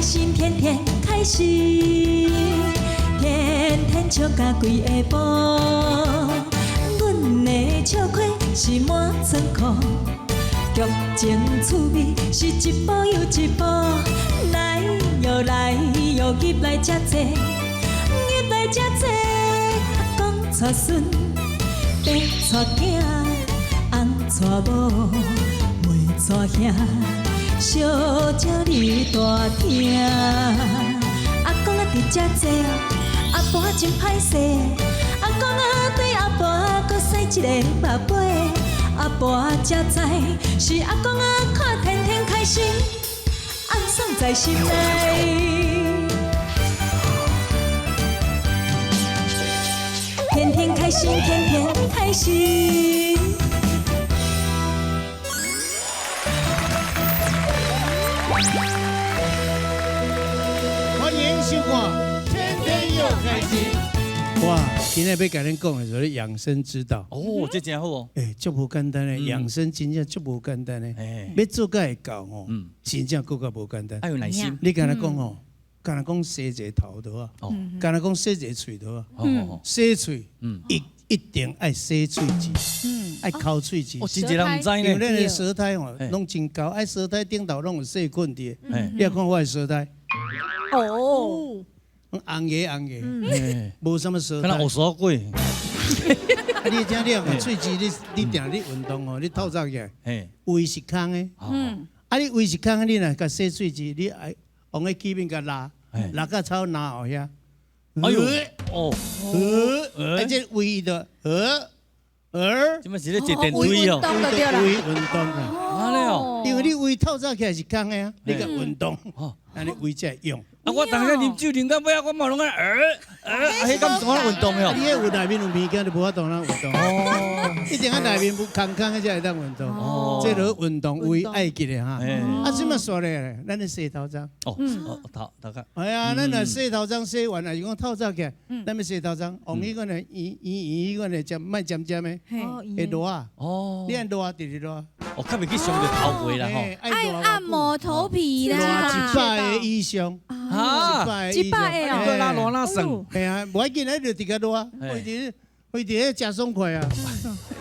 心，天天开心，天天笑甲规下晡。阮的笑亏是满仓库，剧情趣味是一步又一步，来又来又入来遮济，入来遮济，公娶孙，爸娶囝，翁娶某，妹娶兄。小鸟你大听，阿公啊伫遮坐，阿婆啊真歹势，阿公啊对阿婆啊搁生一个宝贝，阿婆啊才知是阿公啊看天天开心，暗爽在心内，天天开心，天天开心。欢迎收看，天天又开心。哇，今天要甲恁讲的就是养生之道。哦，这真好哦。足无简单的，养生真正足无简单的。要做甲会到吼，真正更加无简单。要有耐心。你敢若讲吼，敢若讲洗一个头就好，敢若讲洗一个喙就好。洗喙，一定爱洗喙齿，爱抠喙齿。我真侪人唔知呢。因为咱的舌苔吼，拢真高，爱舌苔顶头拢有细菌伫。你要看我的舌苔。哦，红个，无什么舌苔。敢若乌沙鬼。你听你啊，喙齿你定你运动哦，你透早起来，胃是空的。你胃是空的，你若甲洗喙齿，你爱往个起面甲拉到草拿后遐。哎呦，哦，这胃的即摆是咧坐电梯哦。胃运动啊，安尼哦，因为你胃透早起来是空的啊，你甲运动，安尼胃才会用。我当下啉酒啉到尾啊，我嘛拢迄敢怎啊运动哟？你迄有内面有物件，就无法度运动。哦，一定啊内面有空的才会当运动。哦，这落运动胃爱记的哈。怎么说咧？咱咧洗头章。哦，头壳。哎呀，咱若洗头章洗完了，是讲透早起来，咱要洗头章，往迄个呢，迄个呢，尖卖尖尖的，会热啊。哦，你按热直直热。哦，较袂去伤着头皮啦吼。爱按摩头皮啦。热100个以上。啊，100个哦，拉罗拉省。哎呀，无要紧，那就直个热啊，会伫假爽快啊，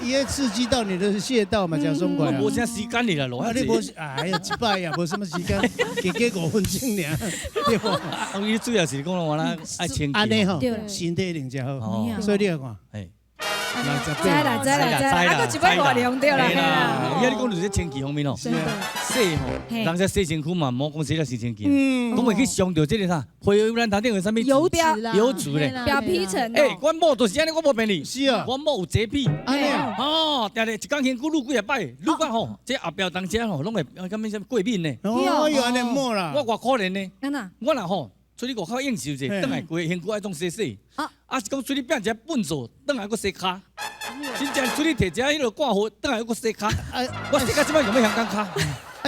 伊会刺激到你的穴道嘛，假爽快啊。无啥时间你啦，罗啊你无，哎呀，100呀，无什么时间，加5分钟尔，对不？啊，伊主要是讲我啦爱清气。安尼吼，身体一定才好，所以你要看。知啦，啊，佫一摆大量对啦，嘿啦。伊你讲就是清气方面哦，洗吼，人家洗身躯嘛，莫讲洗了洗清气，讲袂去伤到这个啥，皮肤咱头顶有啥物油脂啦，油脂咧，表皮层。阮某就是安尼，我无骗你。是啊，阮某有洁癖。安尼啊，哦，定定一工辛苦撸几下摆，撸到吼，这后壁当家吼，拢会咁物啥过敏呢。哦，有安尼摸啦。我偌可怜呢。安那？我若吼。出去外口应酬者，倒来过身躯爱种洗洗。是讲出去变一只粪扫，倒来搁洗骹。真正出去摕一只迄落挂货，倒来搁洗骹。我洗到即摆用要香港骹。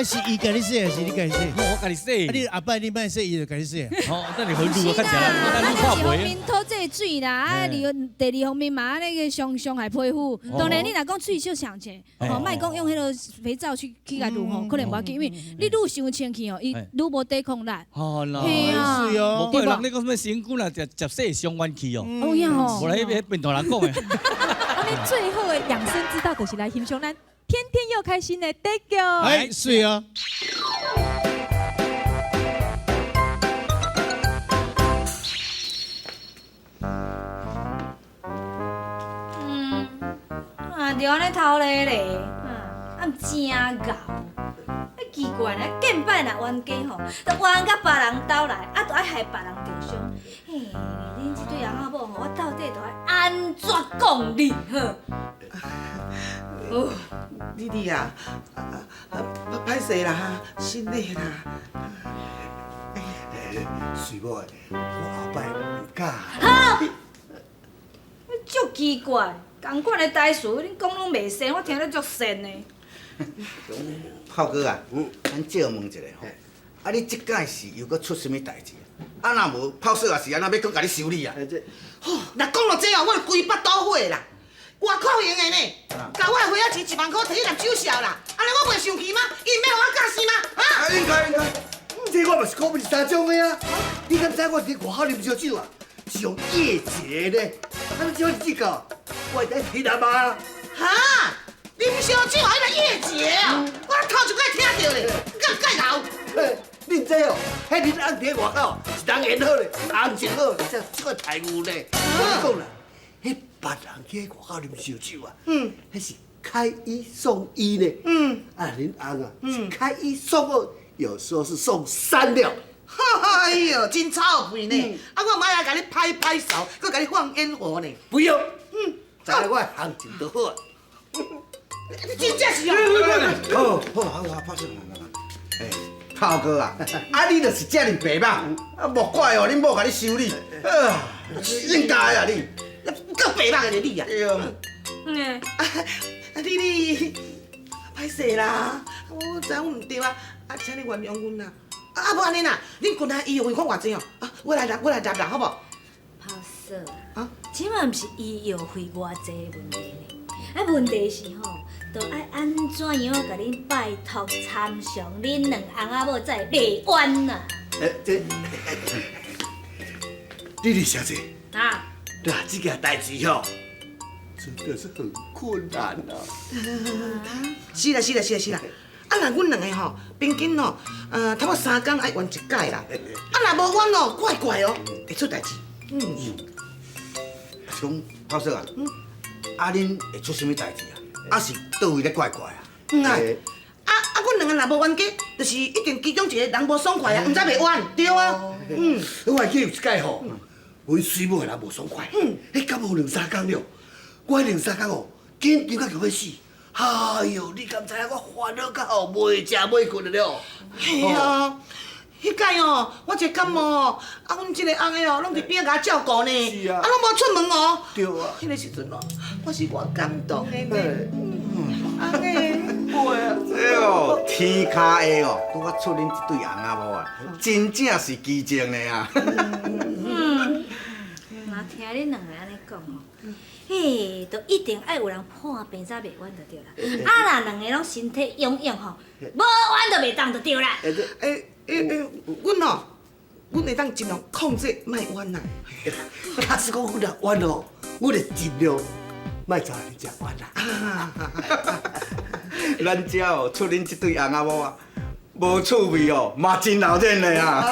是伊家己洗还是你家己洗？我家己洗。你后摆你莫洗，伊就家己洗。哦，等你回撸较食啦，咱第二方面讨这水啦，第二方面嘛那个伤害皮肤。当然你若讲喙小上者，吼，莫讲用迄个肥皂去甲撸吼，可能无要紧，因为你愈伤清气哦，伊愈无抵抗力。哦啦，是哦。无怪人你讲什么身躯啦，食洗伤元气哦。哦呀吼。无来迄边大人讲的。啊，你最好的养生之道就是来欣赏咱天天又开心的得叫。哎，是啊。就安尼偷咧咧，真咬。奇怪呢，见摆若冤家吼，都冤甲别人兜来，都爱害别人受伤。嘿，恁这对阿某吼，我到底都爱安怎讲你好？弟弟啊，歹势啦，心累啦。水某的，我后摆唔敢。哈！足奇怪，同款的代事，恁讲拢袂生，我听得足神的。炮哥啊，咱借问一下吼，你即届是又搁出什么代志？若无炮嫂也是安那要讲甲你修理啊？吼，若讲到这哦，我规巴倒火啦！外口用的呢，甲我的花仔钱1万块摕去人酒笑啦，安尼我袂生气吗？伊毋要互我教死吗？应该。这我嘛是讲不是三种的啊！你敢知我伫外口啉烧酒啊？是用夜节呢？啊，你这款记稿，我会在听他妈。哈，啉烧酒还来夜节啊！我头一摆听到咧，敢介老？嘿，恁这哦，迄恁翁伫外口是人缘好咧，人情好，这个财务咧。我讲啦，迄别人去外口啉烧酒啊，迄是开一送一呢。啊，恁翁啊，是开一送二，有时候是送三了。哎呦，真臭屁呢！啊，我买来甲你拍拍手，搁甲你放烟火呢。不用，知影我的行情就好啊。你真正是哦。好，拍手。炮哥啊，啊你就是遮尔白目，啊莫怪哦，恁某甲你修理，应该啊你，够白目的你啊！对哦。你，歹势啦，我知影我唔对啊，啊，请你原谅阮啦。啊，无安尼啦，恁近来医药费款偌济哦？啊，我来拿好无？炮嫂啊，即嘛毋是医药费偌济的问题呢，啊，问题是吼，着爱安怎样甲恁拜托参详恁两翁仔某才会袂冤呐？这，丽丽小姐，啊，对啊，这件代志吼，真的是很困难啊。是啦。啊，若阮两个吼，平均吼，差不多3工爱完一届啦。啊，若无完哦，怪怪哦，会出代志。是讲炮叔啊，啊恁会出什么代志啊？啊是倒位咧怪怪啊？阮两个若无冤家，就是一定其中一个人无爽快啊，毋则袂冤，对啊。我还记得有一届吼，阮水某的人无爽快，迄感冒2-3工了，我迄2-3工哦，紧张到要死。哎呦，你敢知影我烦恼到后袂食袂困了？系啊，迄届哦，我一个感冒哦，啊，阮即个翁的哦，拢伫边仔甲我照顾呢，是啊拢无出门哦。对啊。迄个时阵哦，我是偌感动的呢。翁的，会啊。这哦，天卡的哦，拄我出恁一对翁仔某啊，真正是奇迹呢啊！若听恁两个安尼讲吼。嘿，就一定爱有人破病才袂冤就对啦。啊，若两个拢身体勇勇吼，无冤就袂当就对啦。阮哦，阮会当尽量控制莫冤啦。假使讲阮若冤哦，我会尽量莫再你食冤啦。咱遮哦出恁这对翁仔某啊，无趣味哦，嘛真闹热的啊！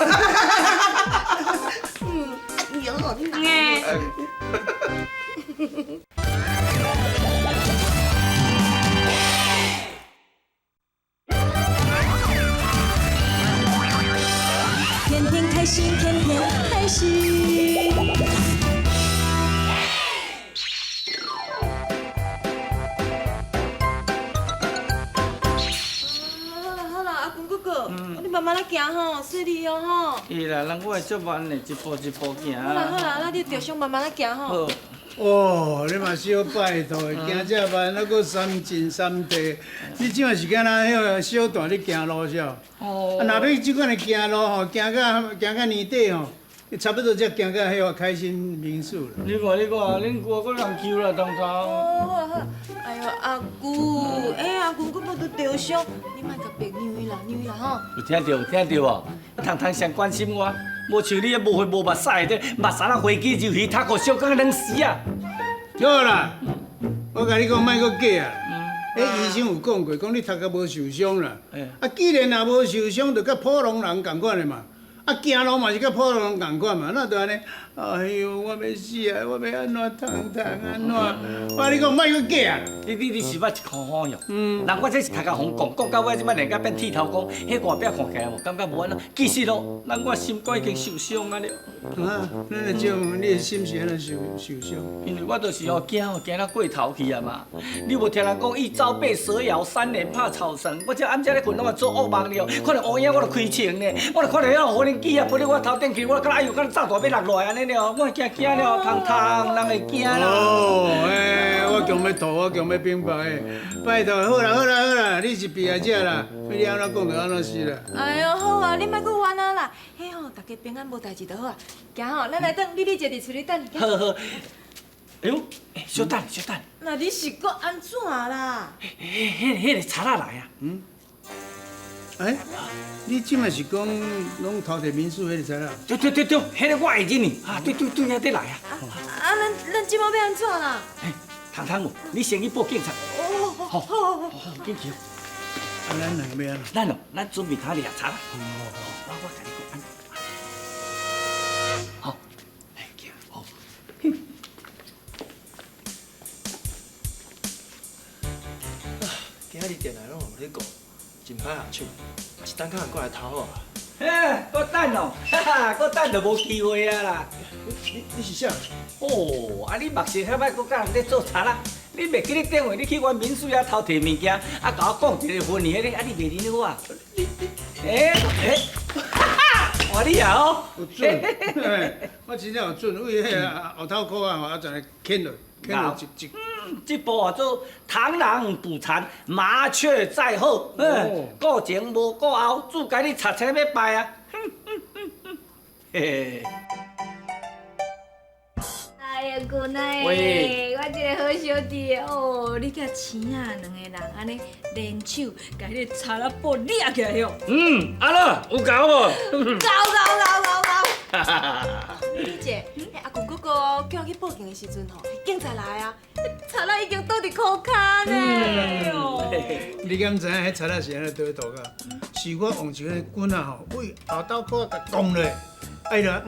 哎呦，你天天开心，天天开心。好啦，阿公哥哥，你慢慢来行吼，细力哦吼。是啦，人我会足慢的，一步一步行。好啦，那你着想慢慢来行吼。好。哦，你嘛小拜托，行这慢，还佫三进三退，你怎啊是敢若迄个小段咧行路少？哦。啊，若要即款的行路吼，行到年底吼，差不多才行到迄个开心民宿了。你看，恁外国人求啦，当初。哦，好，哎呦，阿姑，阿姑，我无着伤，你莫甲别扭伊啦吼。有听到哦，通通常关心我。无像你迄无血无目屎的，目屎啊飞机入去，头壳烧到冷死啊！好啦，我甲你讲，莫阁假啊。迄医生有讲过，讲你头壳无受伤啦。啊，既然也无受伤，就甲普通人共款的嘛。啊，行路嘛是甲普通人共款嘛，那就安尼。哎呦，我要死啊！我要安怎安怎？我你讲莫阁假啊！你是捌一颗好药？人我这是头壳红讲到我即摆，人家变剃头讲，迄外表看起来无感觉无安怎？其实咯，人我心肝已经受伤啊了。啊，咱来借问你的心是安怎受伤？因为我就是惊到过头去啊嘛。你无听人讲，伊朝被蛇咬，3年怕草绳。我这暗时咧困，拢嘛做噩梦了。看到乌影我就开枪呢，我就看到遐无人机啊飞到我头顶去，我就觉哎呦，敢炸大要落来安尼了，我惊了，通人会惊啦。哦，我强要吐，我强要冰白的，拜托，好啦，你是毕业者啦，你安怎讲就安怎是啦。哎呦，好啊，你莫阁冤啊啦，迄吼，大家平安无代志就好啊。行吼，咱来等，你坐伫厝里等。好。哎呦，小等。那你是阁安怎啦？迄个贼仔来啊！哎，你即嘛是讲拢头摕民宿迄个材料？对，迄个我会认呢。啊，对，遐得来啊。啊，咱即马要安怎啦？哎，汤汤哦，你先去报警察。好，紧去。啊，咱两个要安怎？咱准备他俩查啦。我跟你讲。好，来，好。今日电台拢有咧讲，真歹下手，一等下过来偷我。哎，搁等哦，搁等就无机会啊啦。你是啥？哦，啊你目色遐歹，搁甲人咧做贼啦？你袂记你电话，你去阮民宿遐偷摕物件，啊甲我讲一个婚礼，啊你袂认好啊？哇你啊哦，有准，我真正有准，为迄个后头壳啊，我就来啃落一。这部叫做螳螂捕蝉，麻雀在后。顾前无顾后，主该你擦车要败啊！嘿。哎呀，姑奶，我一个好小弟哦，你甲青啊两个人安尼联手，甲迄个查拉布掠起来哟。安乐有搞无？搞！李姐，阿公哥哥叫我去报警的时阵吼，警察来啊，查拉已经倒伫裤骹呢。你敢知影迄材料是安尼倒倒个？是我用一个棍啊吼，为后斗壳甲攻落，哎呀，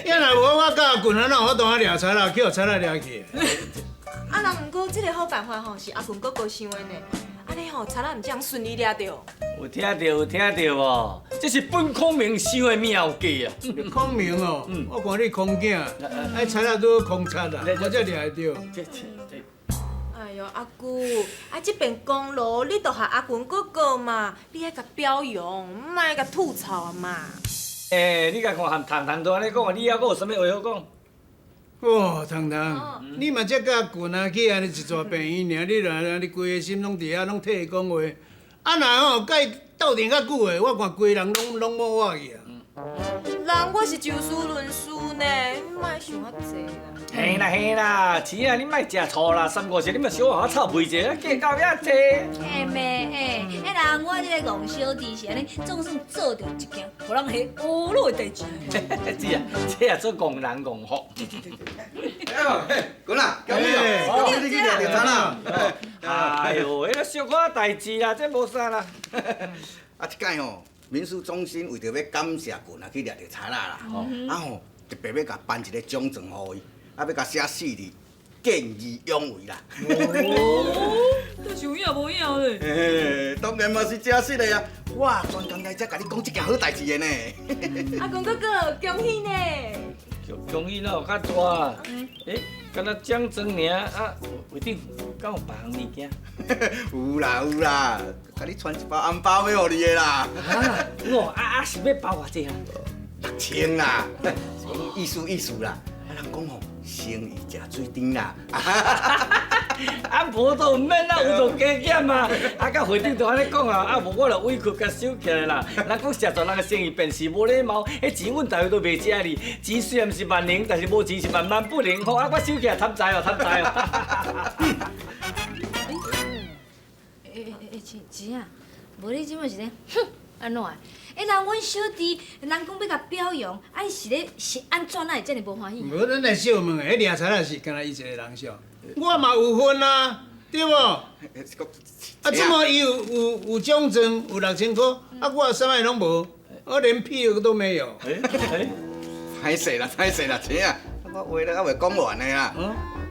要若无我教棍啊，哪有法度啊掠材料，叫材料掠去？啊，人毋过这个好办法吼，是阿公哥哥想的呢。安尼吼，查拉毋这样顺利掠着。有听到无？这是本孔明想的妙计啊！孔明哦，我看你空囝，哎，材料都空擦啦，我才掠得到。哎呦，阿姑，啊，这边公路你都学阿公哥哥嘛，你爱甲表扬，唔爱甲吐槽啊嘛。你甲看含糖糖都安尼讲，你还佫有啥物话好讲？哦，糖糖，你嘛才甲棍啊去安尼一撮病院尔，你规个心拢伫遐，拢替伊讲话。啊，若吼甲伊斗阵较久的，我看规人拢无我去啊。人我是就事论事呢，你莫想遐济啦。嘿啦，钱啊，你莫食醋啦，3、5钱你莫小我臭屁者，计较遐济。妹，人我这个戆小弟是安尼，总算做着一件，互人下乌落的代志。这也做戆人戆福。滚啦，交你哦，你去掠着餐啦。哎呦，迄个小可代志啦，这无啥啦。啊，即摆吼，民事中心为着要感谢棍啊去掠着菜啦，啊吼，特别要甲颁一个奖状互伊，啊要甲写4字，见义勇为啦。就是有影无影嘞。嘿，当然嘛是正实的啊！我专工来遮甲你讲一件好代志的呢。阿公哥哥，恭喜呢！恭喜哪有较大？敢若奖状尔啊，为顶敢有别项物件？有啦，甲你传一包红包要互你的啦。是要包偌济啊？6000啦，意思啦。啊，人讲吼，生意食水甜啦。啊，无都毋免啦，有就加减啊。啊，甲会长都安尼讲啊，啊无我就委屈甲收起来啦。人讲社团人的生意便是无礼貌，迄钱阮大家都袂食哩。钱虽然是万能，但是无钱是万万不能。好啊，我收起来贪财哦。钱啊，无你即摆是咧，安怎？人阮小弟，人讲要甲表扬，啊，是安怎会遮尔无欢喜？无，咱来小问迄掠材料是干那伊一个人少，我嘛有份啊，对无？啊，即么伊有奖状，有6000块，啊，我啥物拢无，我连屁都没有。歹势啦，钱啊，我话咧还袂讲完的啦。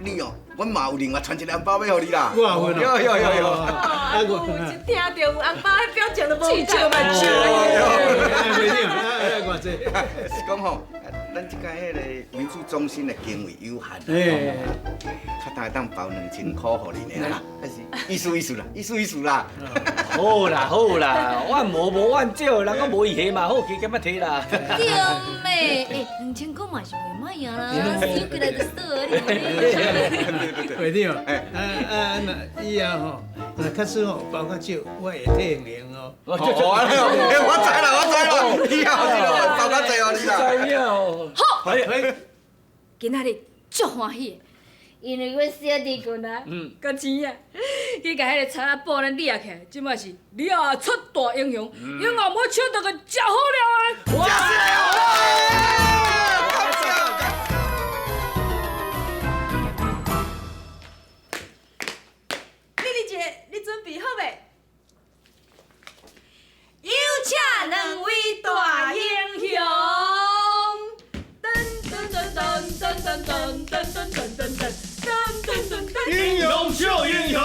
你哦，阮嘛有另外传一个红包要互你啦。我有份哦。有。啊，有一听到有红包，迄表情都无气笑万笑。袂定，偌济。是讲吼，咱即间迄个民主中心的经费有限，较大当包2000块互你呢啦，还是意思啦。好啦，阮无阮少，人讲无伊下嘛好，加减啊摕啦。对妹，2000块嘛是袂歹啊啦，收起来就倒啊你。会定，那以后吼，若假使吼包较少，我会退0哦。我知啦，以后你就包较济互你啦。知影哦。好，今仔日足欢喜的，因为阮小弟棍啊，甲钱啊，去甲迄个柴仔布咱掠起来，即摆是掠出大英雄，永后要抢到个食好了啊！丽丽姐，你准备好未？有请两位大英雄。英雄笑英雄。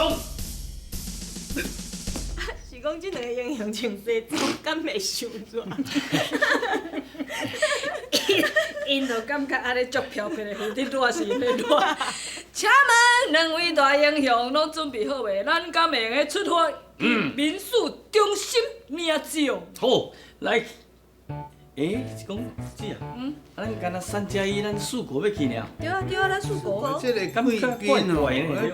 是讲即两个英雄穿西装，敢袂伤热？因就感觉安尼足飘飘的，有滴热是咧热。请问两位大英雄拢准备好未？咱敢会用个出发？民宿中心名照。好，来。是讲姐啊，咱敢若3加1，咱4个要去呢。对啊对啊，咱四个。这个贵宾哦，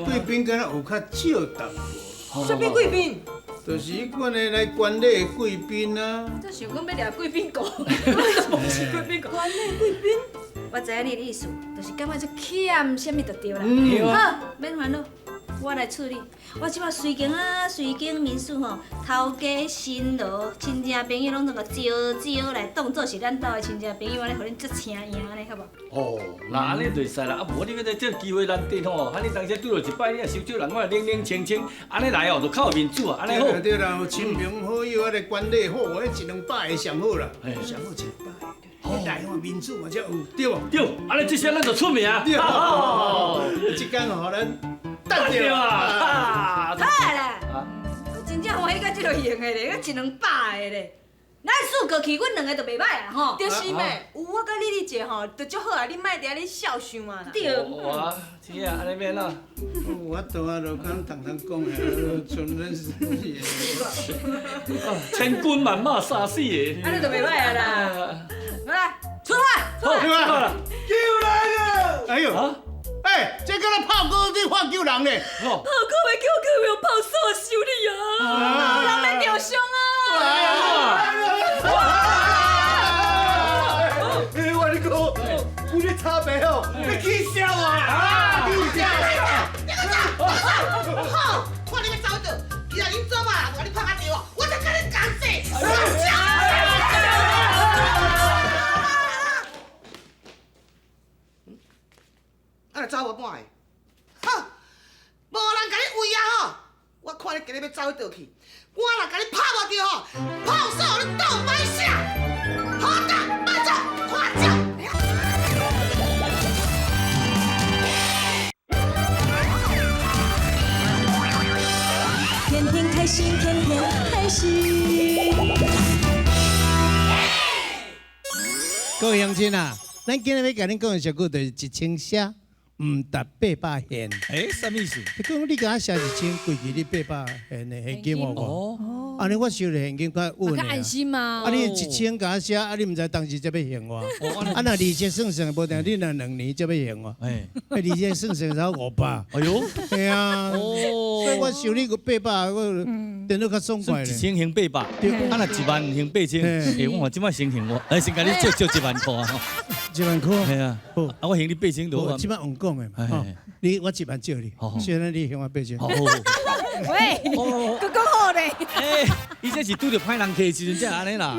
贵宾敢若有较少淡薄。什么贵宾？就是迄款的来管理的贵宾啊。这想讲要掠贵宾狗，都无是贵宾狗。管理贵宾？我知影你的意思，就是感觉这欠什么就对啦。好，免烦恼，我来处理。我即摆随经民宿吼，头家、新罗、亲戚朋友拢总个招来当做是咱兜的亲戚朋友，安尼，互恁足请赢安尼，好无？哦，那安尼就使啦。啊，无你要在这机会难得吼，安尼当时拄到一摆，你也收少人，我冷冷清清，安尼来哦，就靠面子啊，安尼好。对啦，有亲朋好友，啊来管理好，迄100-200个上好啦，上好100个。来吼，面子嘛才有，对无？对，安尼这些咱就出名。对，即间互咱等着啊！好啦，真正欢喜到即落型的咧，到100-200个咧。咱四个去，阮两个就袂歹啦吼。就是咩？有我甲丽丽姐吼，就足好啊！你莫伫咧笑想啊啦。对。哇，姐啊，安尼免啦。我倒啊，就讲常讲的，纯认识千军万马杀死的。安尼就袂歹啦。好啦，出发！好，了。救人啊！哎呦！这个咱炮哥在喊救人咧！炮哥要叫佢用炮手修理啊！人要受伤啊！我你讲，有咧差别哦，你气笑啊！气笑！好，看你要走倒，既然恁做嘛，我甲你拍下掉，我就甲你讲死！啊，走我半个，哼，无人甲你围啊吼！我看你今日要走倒去，我若甲你拍无着吼，炮手你倒摆下，好的，慢走，快走！天天开心，天天开心。各位乡亲啊，咱今日要甲恁讲的小句就是1000写，唔达800现。什么意思？讲你甲我写1000，过去你800现的现金哦。安尼我收的现金较稳的。较安心嘛。啊，你1000甲我写，啊，你毋知当时才要还我。啊，那利息算算，无定你若2年才要还我。利息算算才500。哎呦，系啊。所以我收你个800，我电脑较爽快咧。1000还800，啊那1万还8000，我即摆先还我，先甲你借1万块啊。1万块。系啊。啊，我还你8000多。我即摆用讲的嘛。我1万借你，虽然你还我8000。喂，哥讲好咧。伊这是拄着歹人客的时阵才安尼啦。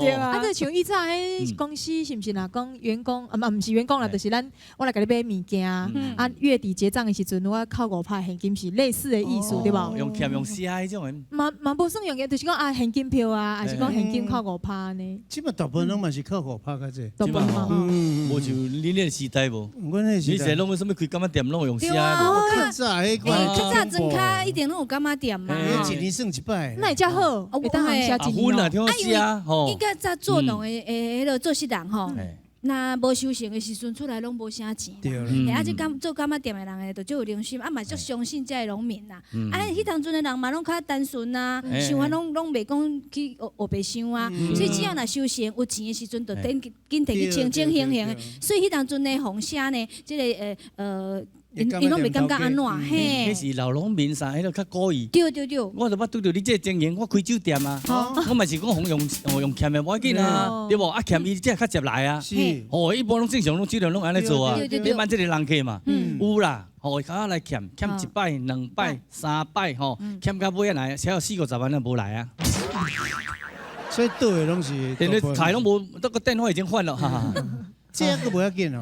对啊。啊，这像以前迄公司是毋是啦？讲员工啊，毋是员工啦，就是我来甲你买物件，啊月底结账的时阵，我扣5%现金是类似的意思，对无？用欠用写迄种的。嘛无算用嘅，就是讲啊现金票啊，还是讲现金扣5%呢？即摆大部分拢嘛是扣5%较济。大部分嘛。无像你那个时代无。阮那时代。你现在拢有啥物开干嘛店拢用写的。较早迄个。较早装卡一定拢有干嘛店嘛。一年算100。那会较好，会当写一年啊，听我写吼。伊较早做农的迄落做事人吼，那无收成的时阵出来拢无啥钱。对啦。啊，即做干嘛店的人诶，就足有良心，啊嘛足相信遮个农民啦。啊，迄当阵的人嘛拢较单纯啊，想法拢袂讲去黑白想啊。所以只要若收成有钱的时阵，就紧摕去清清行行的。所以迄当阵的红虾呢，即个因拢袂感觉安怎嘿。迄是老农民啥，迄个较故意。对。我就捌拄着你这经营，我开酒店啊，我嘛是讲用欠的无要紧啊，对无？啊欠伊这较接来啊。是。哦，一般拢正常拢酒店拢安尼做啊，你办这个人客嘛，有啦。哦，甲来欠1摆、2摆、3摆吼，欠到尾来，才有40-50万都无来啊。所以倒的拢是，连你台拢无，那个电话已经换了，哈哈。这个无要紧哦，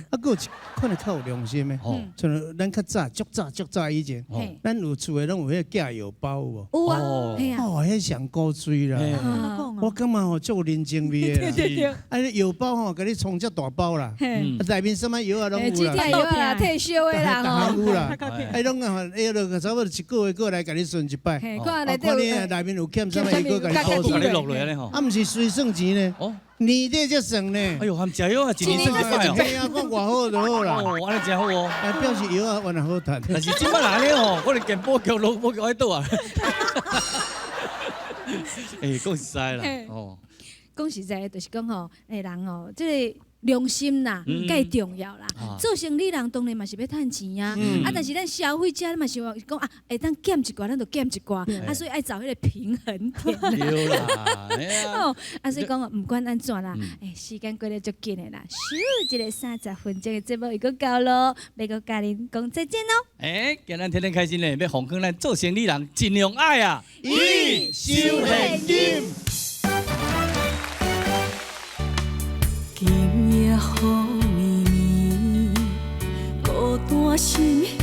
啊，佫有一款是较有良心的，像咱较早、足早以前，咱有厝的拢有迄个假药包有无？有啊，系啊，哦，迄上古锥啦，我感觉吼足有人情味的啦。啊，药包吼，甲你充遮大包啦，内面什么药啊拢有啦，药啊，退休的啦，吼，有啦，啊，拢啊，下落差不多一个月过来甲你顺一摆，看你内面有欠什么，伊个甲你补出来落来咧吼，啊，毋是随算钱呢。年底才算呢。哎呦，含食药啊，一年算一摆哦。嘿啊，讲偌好就好啦。哦，安尼真好哦。啊，表示药啊，原来好赚。但是即摆安尼哦，我哋健保局老保局喺倒啊。哎，讲实在啦，哦。讲实在，就是讲吼，人哦，即个。良心啦，介重要啦。做生意人当然嘛是要趁钱啊，但是咱消费者嘛是讲啊，会当减一寡，咱就减一寡，啊，所以爱找迄个平衡点。对啦，哦，啊，所以讲唔管安怎啦，时间过得足紧的啦，咻，一个30分钟的节目又搁到咯，要搁甲恁讲再见咯。今日天天开心咧，要奉劝咱做生意人尽量爱啊，以收现金。今夜雨绵绵，孤单心。